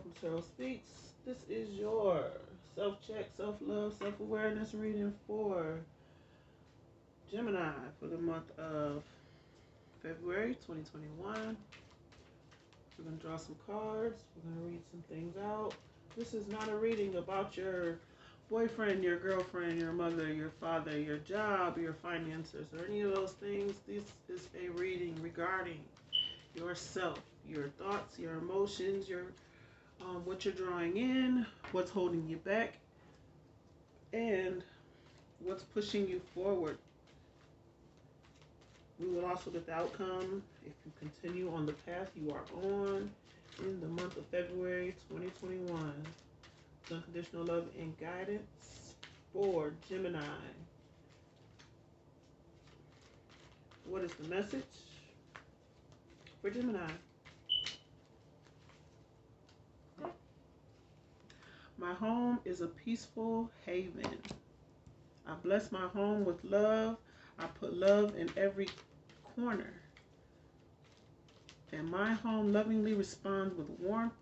Welcome to Tarot Speaks. This is your self-check, self-love, self-awareness reading for Gemini for the month of February 2021. We're going to draw some cards. We're going to read some things out. This is not a reading about your boyfriend, your girlfriend, your mother, your father, your job, your finances, or any of those things. This is a reading regarding yourself, your thoughts, your emotions, your what you're drawing in, what's holding you back, and what's pushing you forward. We will also get the outcome if you continue on the path you are on in the month of February 2021. Unconditional love and guidance for Gemini. What is the message for Gemini? My home is a peaceful haven. I bless my home with love. I put love in every corner. And my home lovingly responds with warmth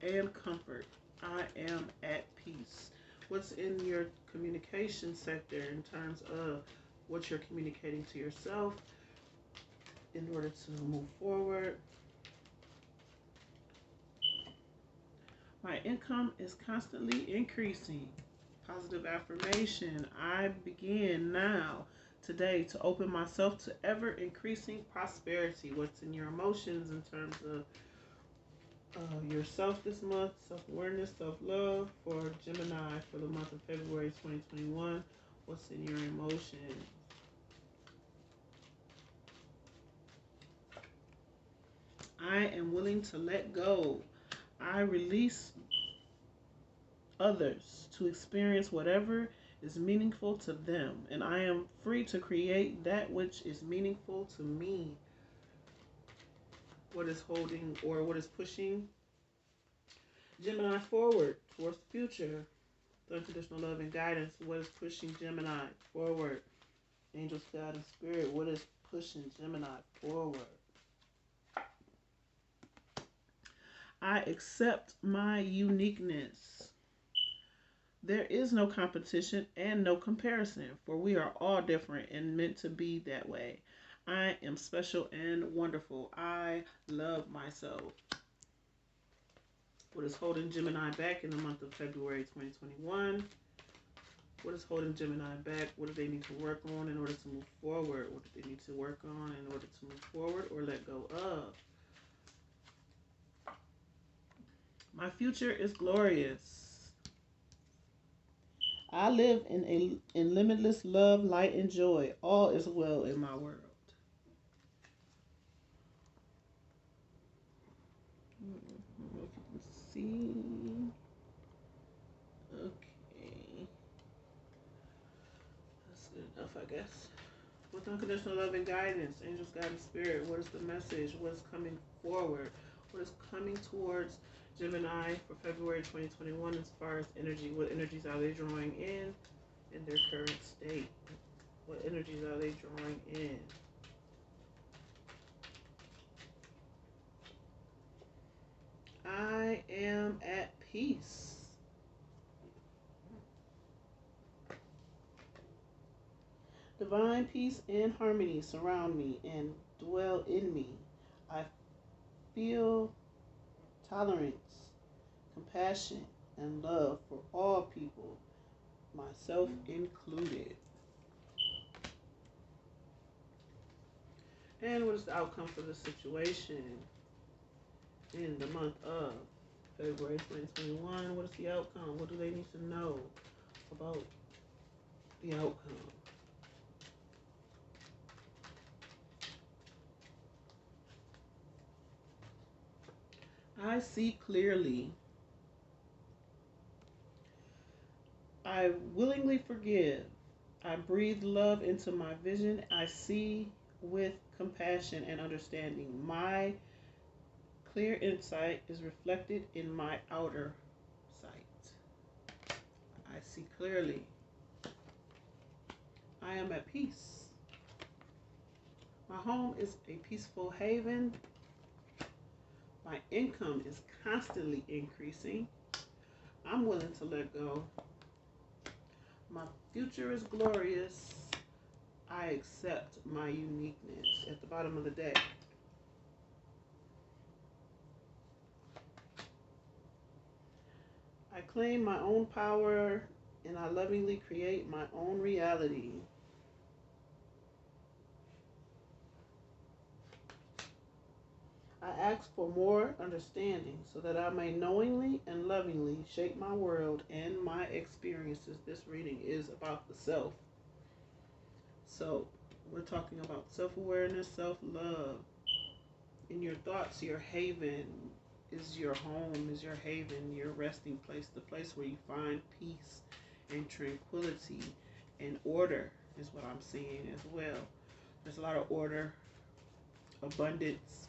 and comfort. I am at peace. What's in your communication sector in terms of what you're communicating to yourself in order to move forward? My income is constantly increasing. Positive affirmation. I begin now, today, to open myself to ever increasing prosperity. What's in your emotions in terms of yourself this month? Self-awareness, self-love for Gemini for the month of February 2021. What's in your emotions? I am willing to let go. I release others to experience whatever is meaningful to them, and I am free to create that which is meaningful to me. What is holding or what is pushing Gemini forward towards the future? The unconditional love and guidance. What is pushing Gemini forward? Angels, God, and Spirit. What is pushing Gemini forward? I accept my uniqueness. There is no competition and no comparison, for we are all different and meant to be that way. I am special and wonderful. I love myself. What is holding Gemini back in the month of February 2021? What is holding Gemini back? What do they need to work on in order to move forward? What do they need to work on in order to move forward or let go of? My future is glorious. I live in limitless love, light, and joy. All is well in my world. I don't know if you can see. Okay. That's good enough, I guess. With unconditional love and guidance, angels, God, and spirit, what is the message? What is coming forward? What is coming towards Gemini for February 2021 as far as energy? What energies are they drawing in their current state? What energies are they drawing in? I am at peace. Divine peace and harmony surround me and dwell in me. I feel tolerance, compassion, and love for all people, myself included. And what is the outcome for the situation in the month of February 2021? What is the outcome? What do they need to know about the outcome? I see clearly. I willingly forgive. I breathe love into my vision. I see with compassion and understanding. My clear insight is reflected in my outer sight. I see clearly. I am at peace. My home is a peaceful haven. My income is constantly increasing. I'm willing to let go. My future is glorious. I accept my uniqueness. At the bottom of the deck. I claim my own power and I lovingly create my own reality. I ask for more understanding so that I may knowingly and lovingly shape my world and my experiences. This reading is about the self. So, we're talking about self-awareness, self-love. In your thoughts, your haven is your home, is your haven, your resting place, the place where you find peace and tranquility and order is what I'm seeing as well. There's a lot of order, abundance,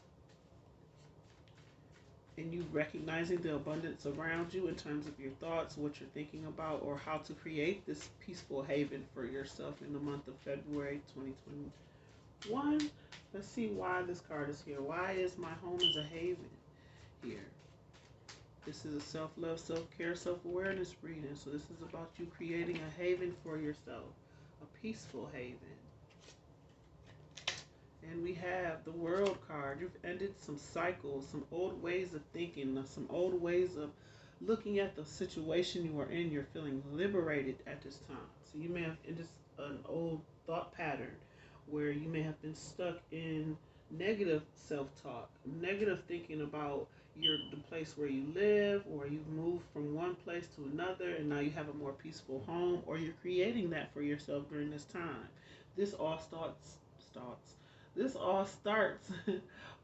and you recognizing the abundance around you in terms of your thoughts, what you're thinking about, or how to create this peaceful haven for yourself in the month of February 2021. Let's see why this card is here. Why is my home as a haven here? This is a self-love, self-care, self-awareness reading. So this is about you creating a haven for yourself, a peaceful haven. And we have the World card. You've ended some cycles, some old ways of thinking, some old ways of looking at the situation you are in. You're feeling liberated at this time. So you may have ended an old thought pattern where you may have been stuck in negative self-talk, negative thinking about the place where you live, or you've moved from one place to another and now you have a more peaceful home, or you're creating that for yourself during this time. This all starts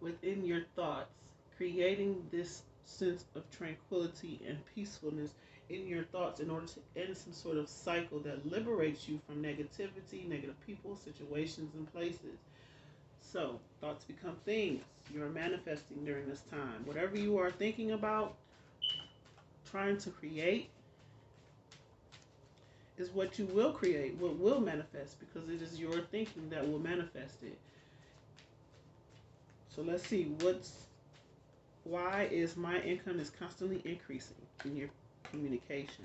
within your thoughts, creating this sense of tranquility and peacefulness in your thoughts in order to end some sort of cycle that liberates you from negativity, negative people, situations, and places. So, thoughts become things. You're manifesting during this time. Whatever you are thinking about, trying to create, is what you will create, what will manifest, because it is your thinking that will manifest it. So let's see, why is my income is constantly increasing in your communication?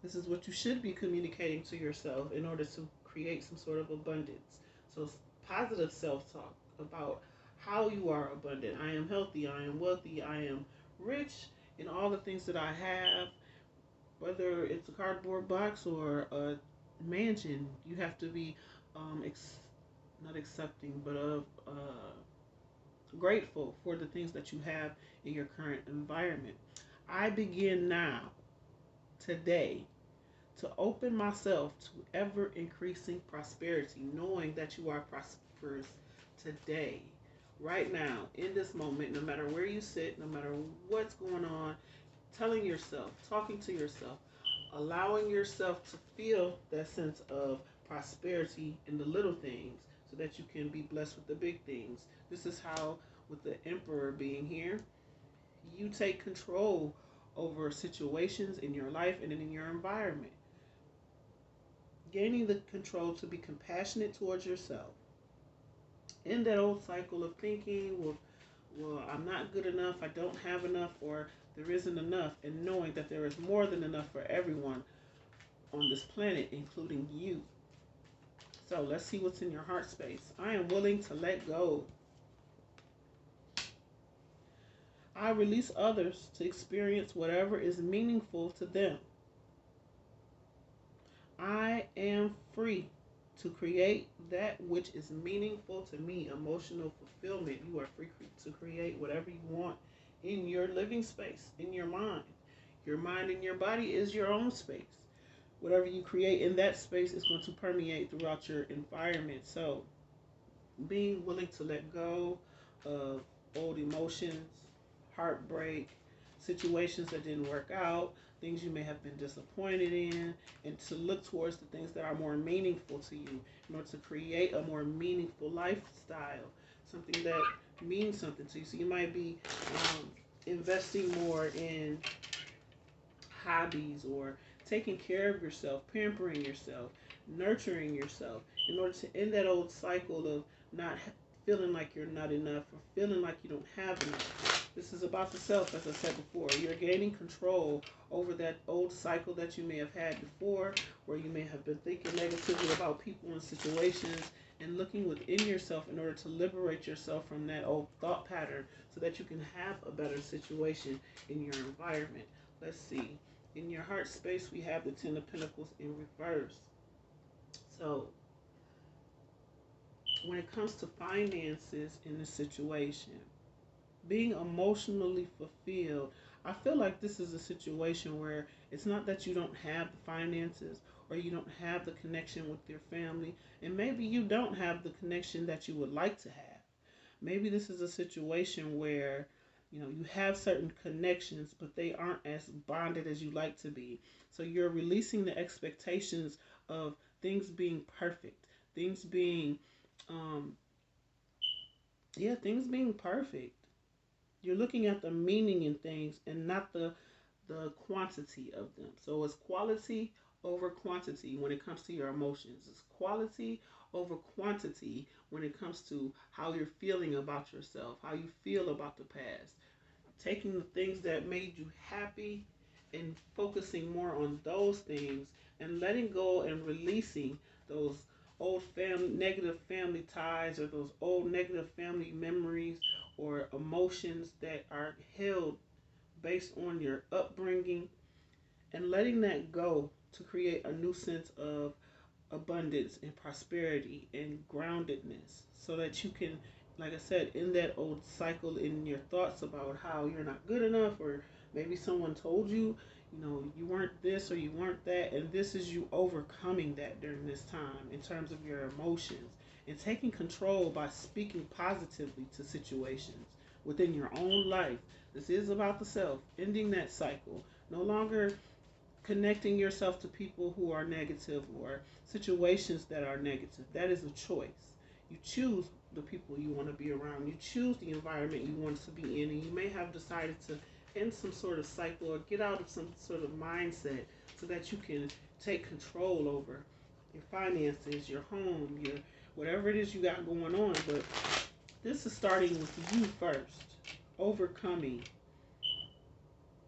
This is what you should be communicating to yourself in order to create some sort of abundance. So positive self-talk about how you are abundant. I am healthy, I am wealthy, I am rich in all the things that I have. Whether it's a cardboard box or a mansion, you have to be not accepting, but grateful for the things that you have in your current environment. I begin now, today, to open myself to ever increasing prosperity, knowing that you are prosperous today, right now, in this moment, no matter where you sit, no matter what's going on, telling yourself, talking to yourself, allowing yourself to feel that sense of prosperity in the little things so that you can be blessed with the big things. This is how, with the Emperor being here, you take control over situations in your life and in your environment. Gaining the control to be compassionate towards yourself. In that old cycle of thinking, well, I'm not good enough, I don't have enough, or there isn't enough, and knowing that there is more than enough for everyone on this planet, including you. So let's see what's in your heart space. I am willing to let go. I release others to experience whatever is meaningful to them. I am free to create that which is meaningful to me. Emotional fulfillment. You are free to create whatever you want in your living space, in your mind. Your mind and your body is your own space. Whatever you create in that space is going to permeate throughout your environment. So, being willing to let go of old emotions, heartbreak, situations that didn't work out, things you may have been disappointed in, and to look towards the things that are more meaningful to you in order to create a more meaningful lifestyle, something that means something to you. So you might be investing more in hobbies or taking care of yourself, pampering yourself, nurturing yourself in order to end that old cycle of not feeling like you're not enough or feeling like you don't have enough. This is about the self, as I said before. You're gaining control over that old cycle that you may have had before, where you may have been thinking negatively about people and situations, and looking within yourself in order to liberate yourself from that old thought pattern so that you can have a better situation in your environment. Let's see. In your heart space, we have the Ten of Pentacles in reverse. So, when it comes to finances in this situation, being emotionally fulfilled, I feel like this is a situation where it's not that you don't have the finances or you don't have the connection with your family, and maybe you don't have the connection that you would like to have. Maybe this is a situation where you have certain connections, but they aren't as bonded as you like to be. So you're releasing the expectations of things being perfect, things being, um, yeah, things being perfect. You're looking at the meaning in things and not the quantity of them. So it's quality over quantity when it comes to your emotions. It's quality over quantity when it comes to how you're feeling about yourself, how you feel about the past. Taking the things that made you happy and focusing more on those things, and letting go and releasing those old negative family ties, or those old negative family memories or emotions that are held based on your upbringing, and letting that go to create a new sense of abundance and prosperity and groundedness, so that you can, like I said, in that old cycle in your thoughts about how you're not good enough, or maybe someone told you, you weren't this or you weren't that, and this is you overcoming that during this time in terms of your emotions, and taking control by speaking positively to situations within your own life. This is about the self, ending that cycle, no longer connecting yourself to people who are negative or situations that are negative. That is a choice. You choose the people you want to be around. You choose the environment you want to be in, and you may have decided to end some sort of cycle or get out of some sort of mindset so that you can take control over your finances, your home, your whatever it is you got going on. But this is starting with you first, overcoming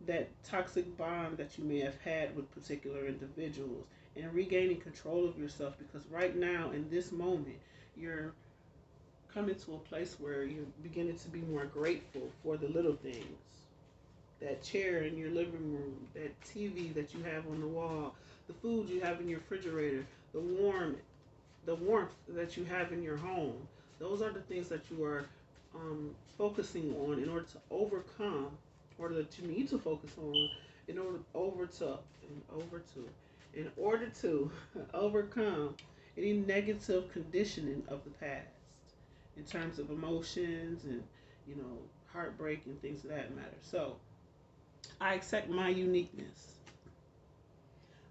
that toxic bond that you may have had with particular individuals, and regaining control of yourself, because right now in this moment you're coming to a place where you're beginning to be more grateful for the little things. That chair in your living room, that TV that you have on the wall, the food you have in your refrigerator, the warmth that you have in your home. Those are the things that you are focusing on in order to overcome, or that you need to focus on in order to overcome any negative conditioning of the past in terms of emotions and heartbreak and things of that matter. So I accept my uniqueness.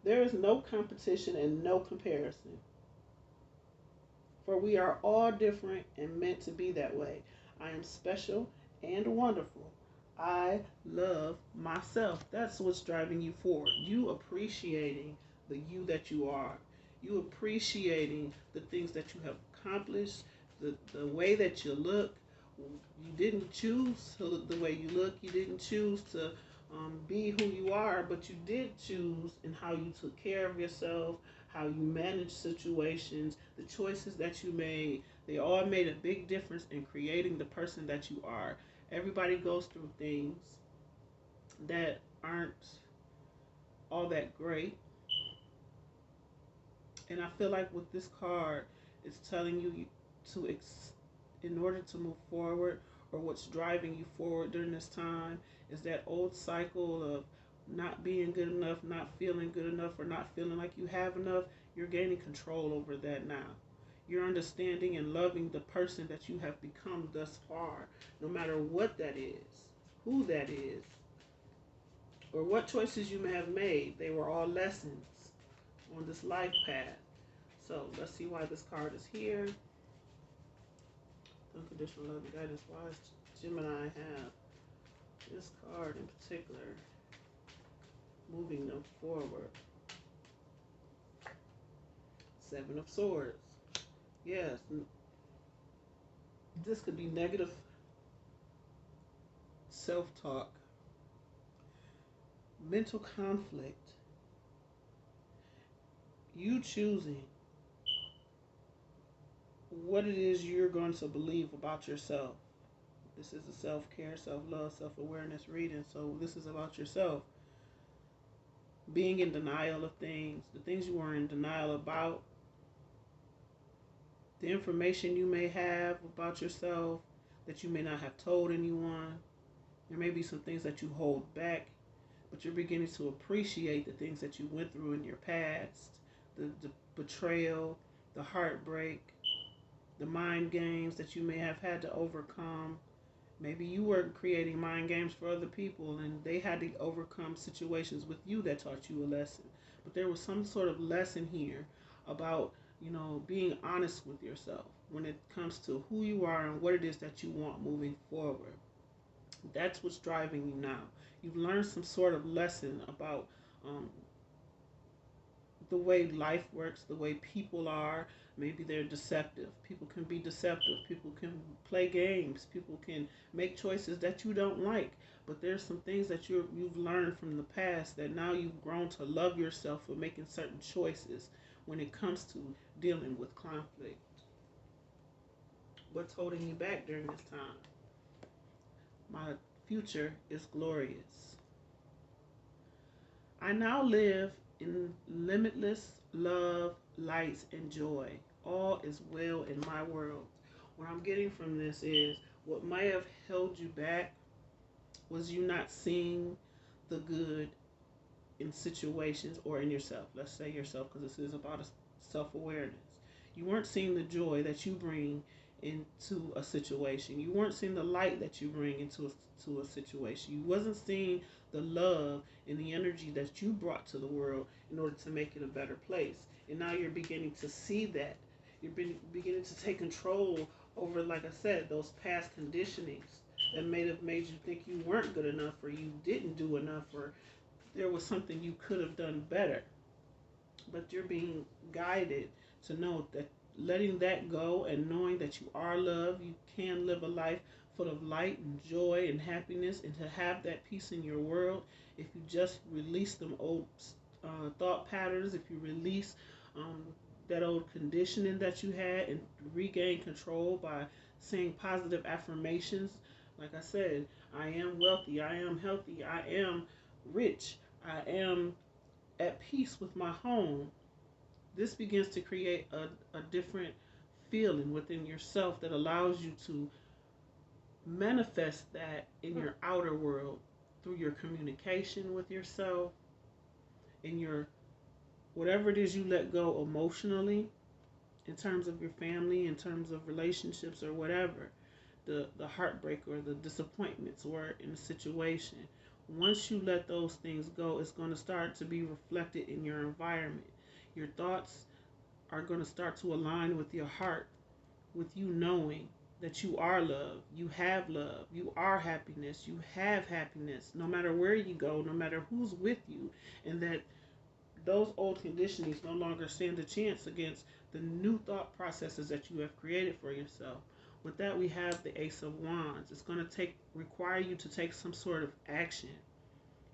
There is no competition and no comparison, for we are all different and meant to be that way. I am special and wonderful. I love myself. That's what's driving you forward. You appreciating the you that you are. You appreciating the things that you have accomplished, the way that you look. You didn't choose to look the way you look. You didn't choose to be who you are, but you did choose in how you took care of yourself, how you managed situations, the choices that you made. They all made a big difference in creating the person that you are. Everybody goes through things that aren't all that great. And I feel like with this card, it's telling you in order to move forward, or what's driving you forward during this time, is that old cycle of not being good enough, not feeling good enough, or not feeling like you have enough. You're gaining control over that now. You're understanding and loving the person that you have become thus far, no matter what that is, who that is, or what choices you may have made. They were all lessons on this life path. So let's see why this card is here. Unconditional love and guidance. Why does Gemini have this card in particular moving them forward? Seven of Swords. Yes, this could be negative self-talk, mental conflict, you choosing what it is you're going to believe about yourself. This is a self-care, self-love, self-awareness reading, so this is about yourself. Being in denial of things, the things you are in denial about, the information you may have about yourself that you may not have told anyone. There may be some things that you hold back, but you're beginning to appreciate the things that you went through in your past, the betrayal, the heartbreak, the mind games that you may have had to overcome. Maybe you were creating mind games for other people and they had to overcome situations with you that taught you a lesson. But there was some sort of lesson here about, being honest with yourself when it comes to who you are and what it is that you want moving forward. That's what's driving you now. You've learned some sort of lesson about um, the way life works, the way people are. Maybe they're deceptive. People can be deceptive. People can play games. People can make choices that you don't like. But there's some things that you've learned from the past that now you've grown to love yourself for making certain choices when it comes to dealing with conflict. What's holding you back during this time? My future is glorious. I now live in limitless love, light, and joy. All is well in my world. What I'm getting from this is what might have held you back was you not seeing the good in situations or in yourself. Let's say yourself, because this is about self-awareness. You weren't seeing the joy that you bring into a situation. You weren't seeing the light that you bring into a situation. You wasn't seeing the love and the energy that you brought to the world in order to make it a better place. And now you're beginning to see that. You're beginning to take control over, like I said, those past conditionings that may have made you think you weren't good enough or you didn't do enough or there was something you could have done better. But you're being guided to know that letting that go and knowing that you are loved, you can live a life full of light and joy and happiness, and to have that peace in your world if you just release them old thought patterns, if you release that old conditioning that you had and regain control by saying positive affirmations. Like I said, I am wealthy, I am healthy, I am rich, I am at peace with my home. This begins to create a different feeling within yourself that allows you to manifest that in your outer world through your communication with yourself, in your whatever it is you let go emotionally, in terms of your family, in terms of relationships or whatever, the heartbreak or the disappointments were in the situation. Once you let those things go, it's going to start to be reflected in your environment. Your thoughts are going to start to align with your heart, with you knowing that you are love, you are happiness, you have happiness, no matter where you go, no matter who's with you, and that those old conditionings no longer stand a chance against the new thought processes that you have created for yourself. With that, we have the Ace of Wands. It's going to require you to take some sort of action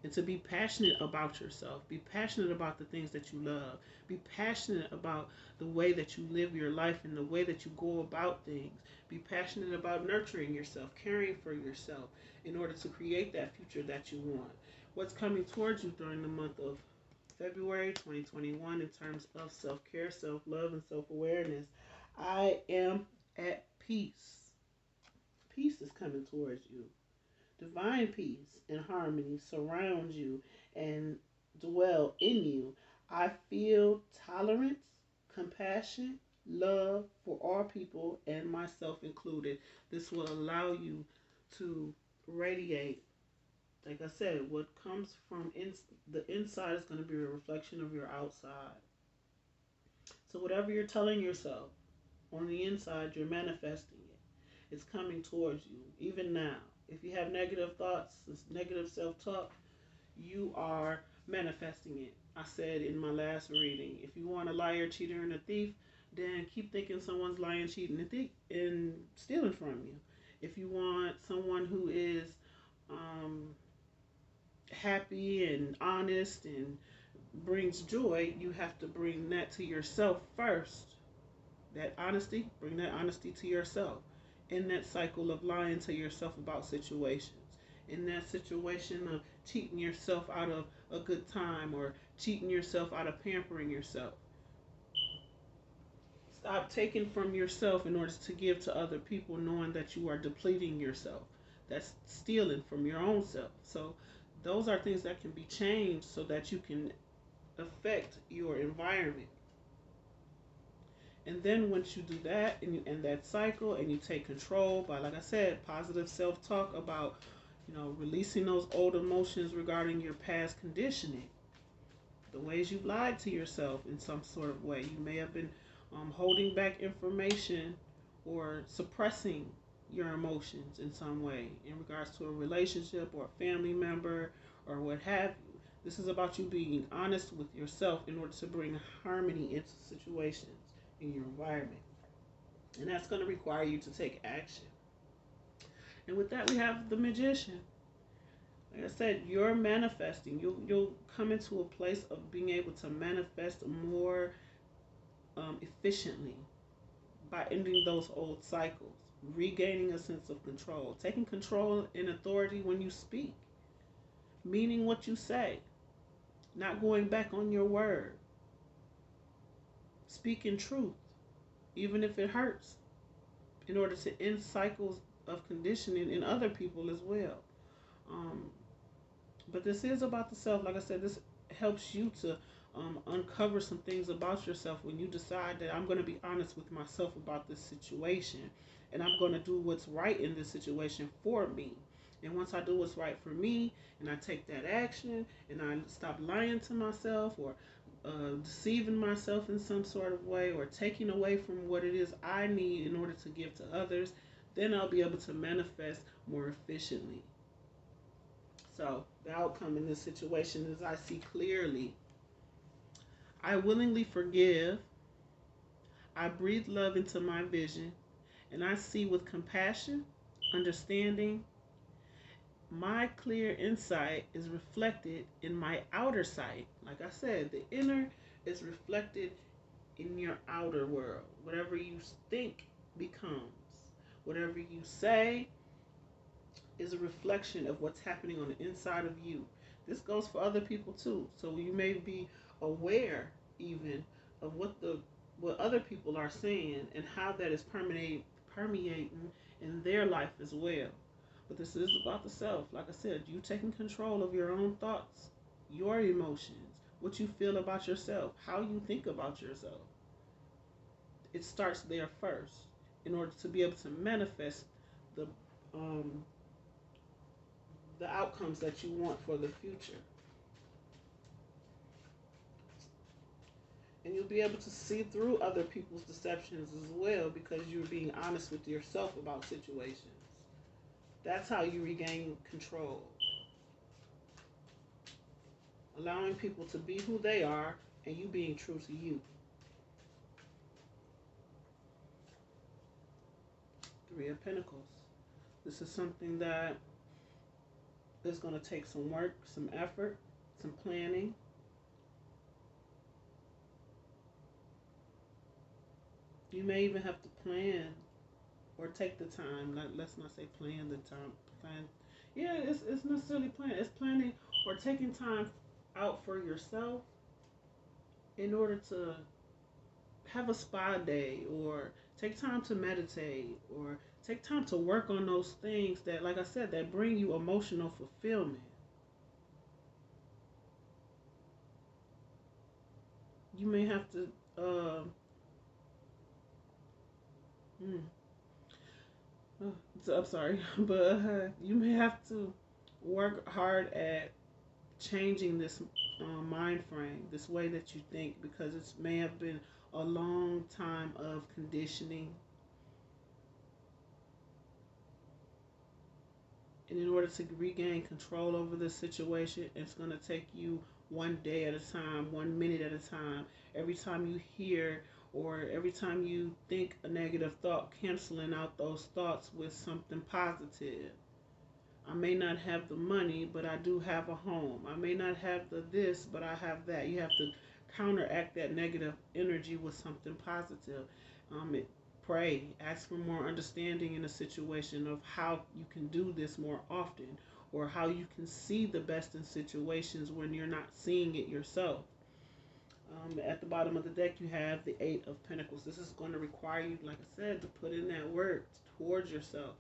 and to be passionate about yourself. Be passionate about the things that you love. Be passionate about the way that you live your life and the way that you go about things. Be passionate about nurturing yourself, caring for yourself in order to create that future that you want. What's coming towards you during the month of February 2021 in terms of self-care, self-love, and self-awareness? I am at peace. Peace is coming towards you. Divine peace and harmony surround you and dwell in you. I feel tolerance, compassion, love for all people and myself included. This will allow you to radiate. Like I said, what comes from the inside is going to be a reflection of your outside. So whatever you're telling yourself on the inside, you're manifesting it. It's coming towards you, even now. If you have negative thoughts, this negative self-talk, you are manifesting it. I said in my last reading, if you want a liar, cheater, and a thief, then keep thinking someone's lying, cheating, and stealing from you. If you want someone who is happy and honest and brings joy, you have to bring that to yourself first. That honesty, bring that honesty to yourself. In that cycle of lying to yourself about situations, in that situation of cheating yourself out of a good time or cheating yourself out of pampering yourself. Stop taking from yourself in order to give to other people, knowing that you are depleting yourself. That's stealing from your own self. So, those are things that can be changed so that you can affect your environment. And then once you do that and you end that cycle and you take control by, like I said, positive self-talk about, releasing those old emotions regarding your past conditioning, the ways you've lied to yourself in some sort of way. You may have been holding back information or suppressing your emotions in some way in regards to a relationship or a family member or what have you. This is about you being honest with yourself in order to bring harmony into situations in your environment. And that's going to require you to take action. And with that, we have the Magician. Like I said, you're manifesting. You'll come into a place of being able to manifest more efficiently by ending those old cycles, regaining a sense of control, taking control and authority when you speak, meaning what you say, not going back on your word, speaking truth, even if it hurts, in order to end cycles of conditioning in other people as well. But this is about the self. Like I said, this helps you to uncover some things about yourself when you decide that I'm going to be honest with myself about this situation and I'm going to do what's right in this situation for me. And once I do what's right for me and I take that action and I stop lying to myself or deceiving myself in some sort of way or taking away from what it is I need in order to give to others, then I'll be able to manifest more efficiently. So the outcome in this situation is I see clearly. I willingly forgive. I breathe love into my vision, and I see with compassion, understanding. My clear insight is reflected in my outer sight. Like I said, the inner is reflected in your outer world. Whatever you think becomes. Whatever you say is a reflection of what's happening on the inside of you. This goes for other people too. So you may be aware even of what other people are saying and how that is permeating in their life as well. But this is about the self. Like I said, you taking control of your own thoughts, your emotions, what you feel about yourself, how you think about yourself. It starts there first in order to be able to manifest the the outcomes that you want for the future. And you'll be able to see through other people's deceptions as well because you're being honest with yourself about situations. That's how you regain control. Allowing people to be who they are and you being true to you. Three of Pentacles. This is something that is going to take some work, some effort, some planning. You may even have to plan or take the time. Let's not say plan the time. Plan. Yeah, it's necessarily planning. It's planning or taking time out for yourself in order to have a spa day or take time to meditate or take time to work on those things that, like I said, that bring you emotional fulfillment. You may have to I'm sorry, but you may have to work hard at changing this mind frame, this way that you think, because it may have been a long time of conditioning. And in order to regain control over this situation, it's going to take you one day at a time, 1 minute at a time. Every time you hear or every time you think a negative thought, canceling out those thoughts with something positive. I may not have the money, but I do have a home. I may not have the this, but I have that. You have to counteract that negative energy with something positive. Pray, ask for more understanding in a situation of how you can do this more often, or how you can see the best in situations when you're not seeing it yourself. At the bottom of the deck, you have the Eight of Pentacles. This is going to require you, like I said, to put in that work towards yourself.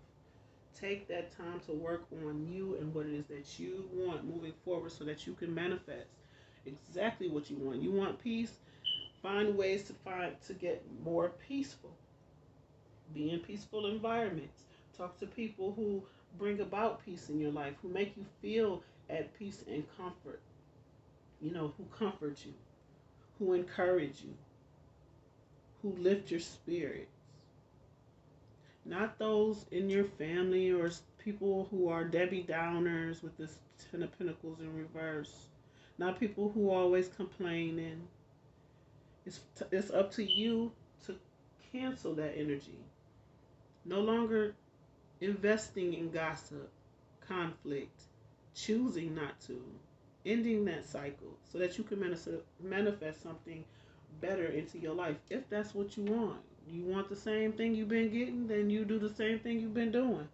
Take that time to work on you and what it is that you want moving forward so that you can manifest exactly what you want. You want peace? Find ways to get more peaceful. Be in peaceful environments. Talk to people who bring about peace in your life, who make you feel at peace and comfort. Who comfort you, who encourage you, who lift your spirits. Not those in your family or people who are Debbie Downers with this Ten of Pentacles in reverse. Not people who are always complaining. It's up to you to cancel that energy. No longer investing in gossip, conflict, choosing not to, ending that cycle so that you can manifest something better into your life if that's what you want. You want the same thing you've been getting, then you do the same thing you've been doing.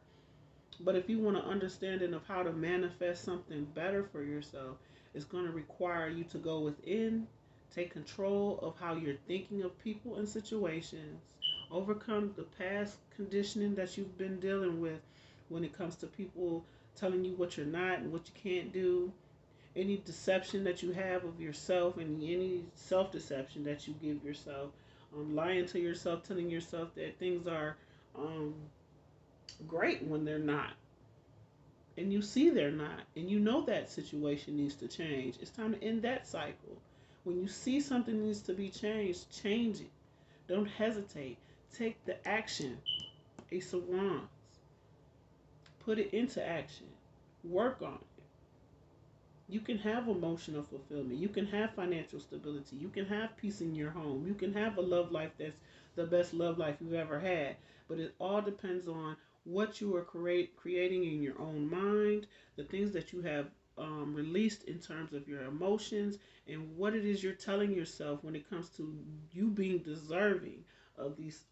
But if you want to understanding of how to manifest something better for yourself, it's going to require you to go within, take control of how you're thinking of people and situations, overcome the past conditioning that you've been dealing with when it comes to people telling you what you're not and what you can't do, any deception that you have of yourself, and any self-deception that you give yourself, lying to yourself, telling yourself that things are great when they're not, and you see they're not, and you know that situation needs to change. It's time to end that cycle. When you see something needs to be changed, change it. Don't hesitate. Take the action. Ace of Wands. Put it into action. Work on it. You can have emotional fulfillment. You can have financial stability. You can have peace in your home. You can have a love life that's the best love life you've ever had. But it all depends on what you are creating in your own mind, the things that you have released in terms of your emotions, and what it is you're telling yourself when it comes to you being deserving of these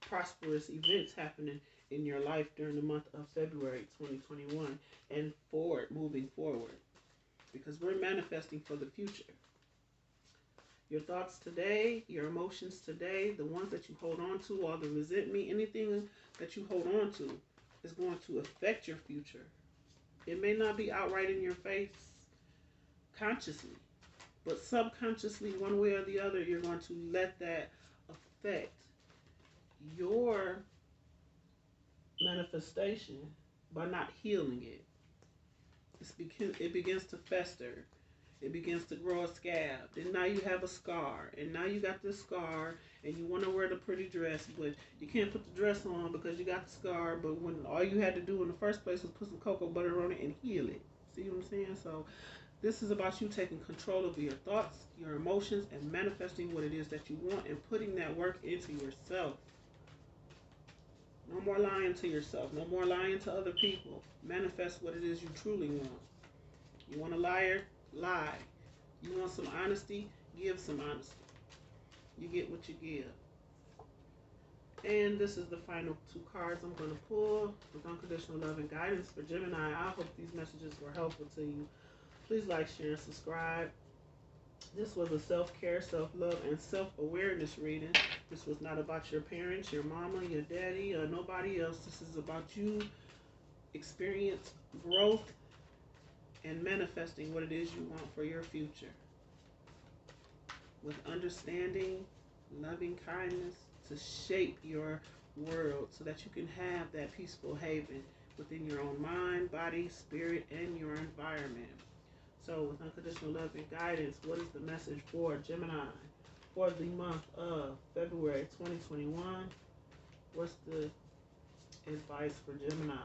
prosperous events happening in your life during the month of February 2021 and moving forward, because we're manifesting for the future. Your thoughts today, your emotions today, the ones that you hold on to, all the resentment, anything that you hold on to is going to affect your future. It may not be outright in your face consciously, but subconsciously, one way or the other, you're going to let that affect your manifestation by not healing it. It begins to fester. It begins to grow a scab. And now you have a scar. And now you got this scar and you want to wear the pretty dress, but you can't put the dress on because you got the scar. But when all you had to do in the first place was put some cocoa butter on it and heal it. See what I'm saying? So this is about you taking control of your thoughts, your emotions, and manifesting what it is that you want and putting that work into yourself. No more lying to yourself. No more lying to other people. Manifest what it is you truly want. You want a liar? Lie. You want some honesty? Give some honesty. You get what you give. And this is the final two cards I'm going to pull with unconditional love and guidance for Gemini. I hope these messages were helpful to you. Please like, share, and subscribe. This was a self-care, self-love, and self-awareness reading. This was not about your parents, your mama, your daddy, or nobody else. This is about you experience growth and manifesting what it is you want for your future. With understanding, loving kindness to shape your world so that you can have that peaceful haven within your own mind, body, spirit, and your environment. So with unconditional love and guidance, what is the message for Gemini for the month of February 2021? What's the advice for Gemini?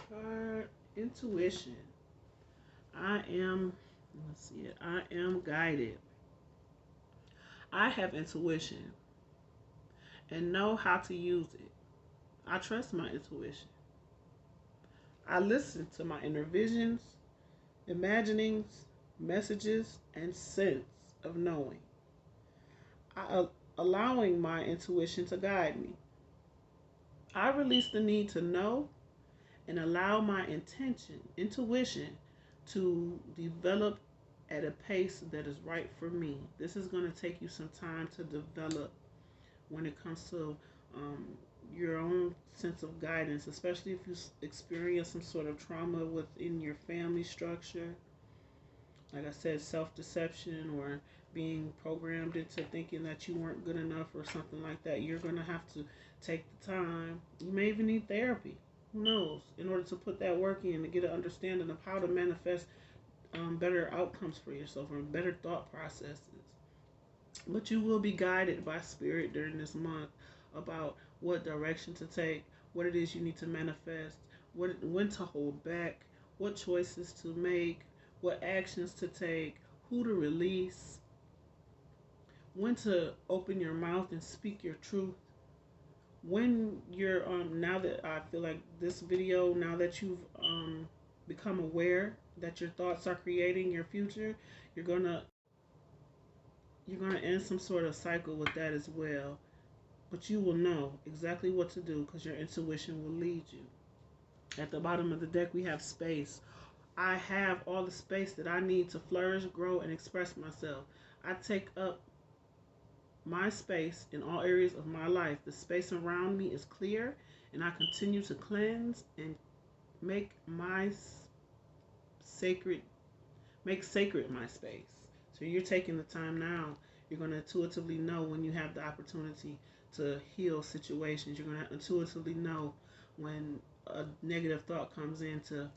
Card Intuition. I am guided. I have intuition and know how to use it. I trust my intuition. I listen to my inner visions, imaginings, messages, and sense of knowing. Allowing my intuition to guide me. I release the need to know and allow my intuition to develop at a pace that is right for me. This is going to take you some time to develop when it comes to your own sense of guidance, especially if you experience some sort of trauma within your family structure. Like I said, self-deception or being programmed into thinking that you weren't good enough or something like that. You're going to have to take the time. You may even need therapy. Who knows? In order to put that work in to get an understanding of how to manifest better outcomes for yourself or better thought processes. But you will be guided by spirit during this month about what direction to take, what it is you need to manifest, when to hold back, what choices to make, what actions to take, who to release, when to open your mouth and speak your truth. When you're now that I feel like this video, now that you've become aware that your thoughts are creating your future, you're gonna end some sort of cycle with that as well. But you will know exactly what to do because your intuition will lead you. At the bottom of the deck, we have space. I have all the space that I need to flourish, grow, and express myself. I take up my space in all areas of my life. The space around me is clear, and I continue to cleanse and make sacred my space. So you're taking the time now. You're going to intuitively know when you have the opportunity to heal situations. You're going to intuitively know when a negative thought comes in to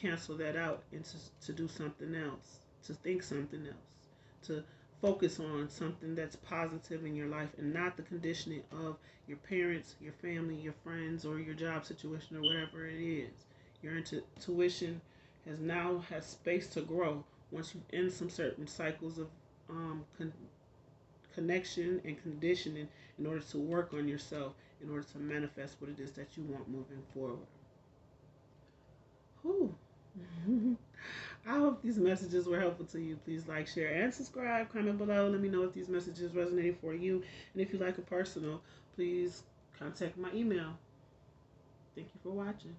cancel that out and to do something else, to think something else, to focus on something that's positive in your life and not the conditioning of your parents, your family, your friends, or your job situation or whatever it is. Your intuition has space to grow once you end some certain cycles of connection and conditioning in order to work on yourself, in order to manifest what it is that you want moving forward. Whew. I hope these messages were helpful to you. Please like, share, and subscribe. Comment below. Let me know if these messages resonated for you. And if you like a personal, please contact my email. Thank you for watching.